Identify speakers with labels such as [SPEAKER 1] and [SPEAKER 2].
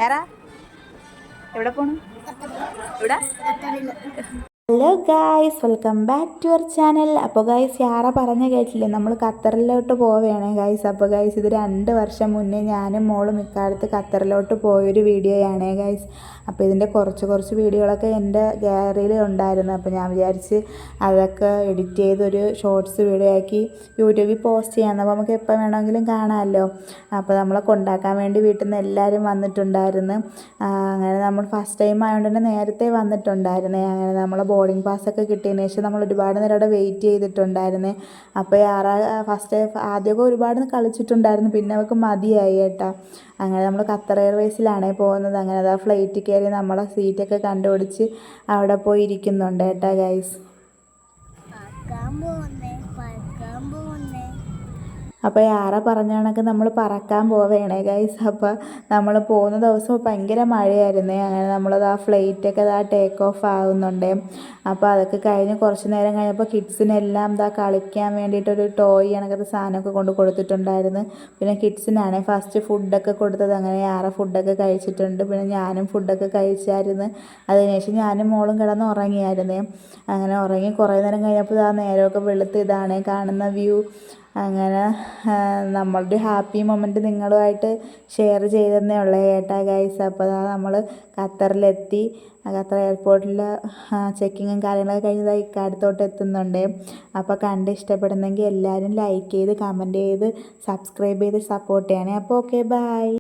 [SPEAKER 1] ഏറാ എവിടെ പോണു? എവിടെ?
[SPEAKER 2] Hello guys, welcome back to our channel. അപ്പോൾ ഗായ്സ്, യാറ പറഞ്ഞ കേട്ടില്ലേ, നമ്മൾ ഖത്തറിലോട്ട് പോവുകയാണ് ഗായ്സ്. അപ്പോൾ ഗായ്സ്, ഇത് 2 വർഷം മുന്നേ ഞാനും മോളും ഇക്കാലത്ത് ഖത്തറിലോട്ട് പോയൊരു വീഡിയോയാണ് ഗായ്സ്. അപ്പോൾ ഇതിൻ്റെ കുറച്ച് വീഡിയോകളൊക്കെ എൻ്റെ ഗാലറിയിൽ ഉണ്ടായിരുന്നു. അപ്പോൾ ഞാൻ വിചാരിച്ച് അതൊക്കെ എഡിറ്റ് ചെയ്തൊരു ഷോർട്സ് വീഡിയോ ആക്കി യൂട്യൂബിൽ പോസ്റ്റ് ചെയ്യാം. അപ്പോൾ നമുക്ക് എപ്പോൾ വേണമെങ്കിലും കാണാമല്ലോ. അപ്പോൾ നമ്മളെ കൊണ്ടാക്കാൻ വേണ്ടി വീട്ടിൽ നിന്ന് എല്ലാവരും വന്നിട്ടുണ്ടായിരുന്നു. അങ്ങനെ നമ്മൾ ഫസ്റ്റ് ടൈം ആയതുകൊണ്ട് തന്നെ നേരത്തെ വന്നിട്ടുണ്ടായിരുന്നേ. അങ്ങനെ നമ്മളെ ബോർഡിംഗ് പാസ്സൊക്കെ കിട്ടിയതിന് ശേഷം നമ്മൾ ഒരുപാട് നേരം അവിടെ വെയിറ്റ് ചെയ്തിട്ടുണ്ടായിരുന്നേ. അപ്പോൾ ഫസ്റ്റ് ആദ്യമൊക്കെ ഒരുപാട് കളിച്ചിട്ടുണ്ടായിരുന്നു, പിന്നെ അവർക്ക് മതിയായി കേട്ടോ. അങ്ങനെ നമ്മൾ ഖത്തർ എയർവേസിലാണേ പോകുന്നത്. അങ്ങനെ അതാ ഫ്ലൈറ്റ് കയറി നമ്മളെ സീറ്റൊക്കെ കണ്ടുപിടിച്ച് അവിടെ പോയി ഇരിക്കുന്നുണ്ട് കേട്ടോ ഗൈസ്. അപ്പോൾ യാറ പറഞ്ഞ കണക്ക് നമ്മൾ പറക്കാൻ പോവുകയാണേ ഗൈസ്. അപ്പോൾ നമ്മൾ പോകുന്ന ദിവസം ഭയങ്കര മഴയായിരുന്നേ. അങ്ങനെ നമ്മളത് ആ ഫ്ലൈറ്റൊക്കെ ടേക്ക് ഓഫ് ആകുന്നുണ്ട്. അപ്പോൾ അതൊക്കെ കഴിഞ്ഞ് കുറച്ച് നേരം കഴിഞ്ഞപ്പോൾ കിഡ്സിനെല്ലാം കളിക്കാൻ വേണ്ടിയിട്ടൊരു ടോയ് കണക്കത്തെ സാധനമൊക്കെ കൊണ്ട് കൊടുത്തിട്ടുണ്ടായിരുന്നു. പിന്നെ കിഡ്സിനാണ് ഫസ്റ്റ് ഫുഡൊക്കെ കൊടുത്തത്. അങ്ങനെ യാറ ഫുഡൊക്കെ കഴിച്ചിട്ടുണ്ട്. പിന്നെ ഞാനും ഫുഡൊക്കെ കഴിച്ചായിരുന്നു. അതിനുശേഷം ഞാനും മോളും കിടന്ന് ഉറങ്ങിയായിരുന്നേ. അങ്ങനെ ഉറങ്ങി കുറേ നേരം കഴിഞ്ഞപ്പോൾ നേരമൊക്കെ വെളുത്ത് ഇതാണ് കാണുന്ന വ്യൂ. അങ്ങനെ നമ്മളുടെ ഹാപ്പി മൊമെൻറ്റ് നിങ്ങളുമായിട്ട് ഷെയർ ചെയ്തെന്നേ ഉള്ളൂ കേട്ടാ ഗൈസ്. അപ്പോൾ നമ്മൾ ഖത്തറിലെത്തി. ഖത്തർ എയർപോർട്ടിൽ ചെക്കിങ്ങും കാര്യങ്ങളൊക്കെ കഴിഞ്ഞ് ഇക്കാലത്തോട്ട് എത്തുന്നുണ്ട്. അപ്പോൾ കണ്ട് ഇഷ്ടപ്പെടുന്നെങ്കിൽ എല്ലാവരും ലൈക്ക് ചെയ്ത് കമൻറ്റ് ചെയ്ത് സബ്സ്ക്രൈബ് ചെയ്ത് സപ്പോർട്ട് ചെയ്യണേ. അപ്പോൾ ഓക്കെ, ബൈ.